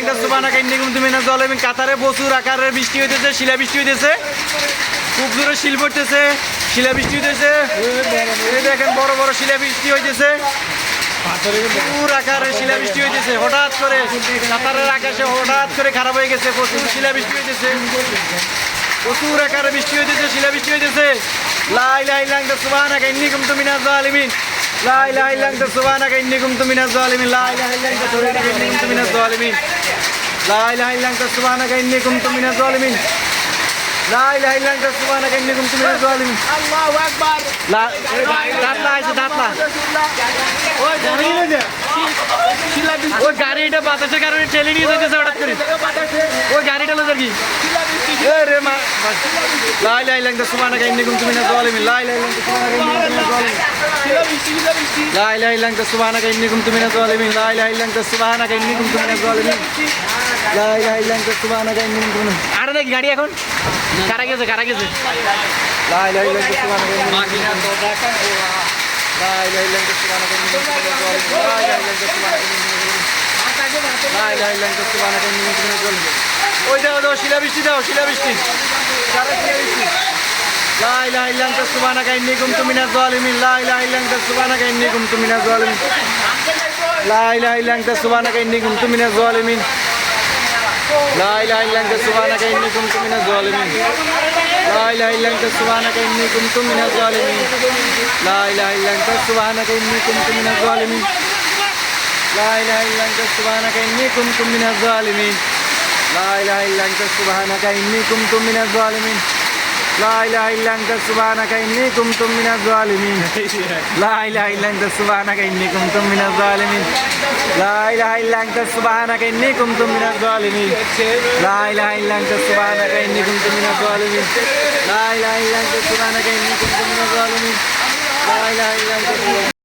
ইল্লাল্লাহ সুবহানাকা ইন্নী কুনতু মিনাজ জালিমিন। কাতারে প্রচুর আকারের বৃষ্টি হইতেছে, শিলা বৃষ্টি হইতেছে, খুব জোরে শিল পড়তেছে, শিলা বৃষ্টি হইতেছে। এই দেখেন বড় বড় শিলা বৃষ্টি হইতেছে, প্রচুর আকারে শিলা বৃষ্টি হইতেছে। হঠাৎ করে কাতারের আকাশে হঠাৎ করে খারাপ হয়ে গেছে, প্রচুর শিলা বৃষ্টি হইতেছে, প্রচুর আকারে বৃষ্টি হইতেছে, শিলা বৃষ্টি হইতেছে। লা ইলাহা ইল্লা আনতা সুবহানাকা ইন্নী কুনতু মিনাজ জালিমিন। লা ইলাহা ইল্লা আনতা সুবহানাকা ইন্নী কুনতু মিনাজ জালিমিন। লা ইলাহা ইল্লা আনতা সুবহানাকা ইন্নী কুনতু মিনাজ জালিমিন। লা ইলাহা ইল্লা আনতা সুবহানাকা ইন্নী কুনতু মিনাজ জালিমিন। লা ইলাহা ইল্লা আনতা সুবহানাকা ইন্নী কুনতু মিনাজ জালিমিন। আল্লাহু আকবার। দাঁতলা আছে, দাঁতলা। ওই গাড়িটা বাতাসের কারণে ঠেলে নিয়ে যাইতেছে হঠাৎ করে। ওই গাড়িটা লোক কি রে মা। লা ইলাহা ইল্লা আনতা সুবহানাকা ইন্নী কুনতু মিনাজ জালিমিন। লা ইলাহা ইল্লা আনতা সুবহানাকা ইন্নী কুনতু মিনাজ জালিমিন। লা ইলাহা ইল্লা আনতা সুবহানাকা ইন্নী কুনতু মিনাজ জালিমিন। লা ইলাহা ইল্লা আনতা সুবহানাকা ইন্নী কুনতু মিনাজ জালিমিন। আরে নাকি গাড়ি এখন কারা গেছে, কারা গেছে। লা ইলাহা ইল্লা আনতা সুবহানাকা ইন্নী কুনতু মিনাজ জালিমিন। লা ইলাহা ইল্লা আনতা সুবহানাকা ইন্নী কুনতু মিনাজ জালিমিন। লা ইলাহা ইল্লা আনতা সুবহানাকা ইন্নী কুনতু মিনাজ জালিমিন। ওই দাও দাও শিলা বৃষ্টি দাও, শিলা বৃষ্টি, কারা শিলা বৃষ্টি। লা ইলাহা ইল্লা আনতা সুবহানাকা ইন্নী কুনতু মিনাজ জালিমিন। লা ইলাহা ইল্লা আনতা সুবহানাকা ইন্নী কুনতু মিনাজ জালিমিন। লা ইলাহা ইল্লা আনতা সুবহানাকা ইন্নী কুনতু মিনাজ জালিমিন। লা ইলাহা ইল্লা আনতা সুবহানাকা ইন্নী কুনতু মিনাজ জালিমিন। লা ইলাহা ইল্লা আনতা সুবহানাকা ইন্নী কুনতু মিনাজ জালিমিন। লা ইলাহা ইল্লা আনতা সুবহানাকা ইন্নী কুনতু মিনাজ জালিমিন। লা ইলাহা ইল্লা আনতা সুবহানাকা ইন্নী কুনতু মিনাজ জালিমিন। লা ইলাহা ইল্লা আনতা সুবহানাকা ইন্নী কুনতু মিনাজ জালিমিন। লা ইলাহা ইল্লা আনতা সুবহানাকা ইন্নী কুনতু মিনাজ জালিমিন। লা ইলাহা ইল্লা আনতা সুবহানাকা ইন্নী কুনতু মিনাজ জালিমিন। লা ইলাহা ইল্লা আনতা সুবহানাকা ইন্নী কুনতু মিনাজ জালিমিন। লা ইলাহা ইল্লা আনতা সুবহানাকা ইন্নী কুনতু মিনাজ জালিমিন। লা ইলাহা ইল্লা আনতা সুবহানাকা ইন্নী কুনতু মিনাজ জালিমিন। লা ইলাহা ইল্লা আনতা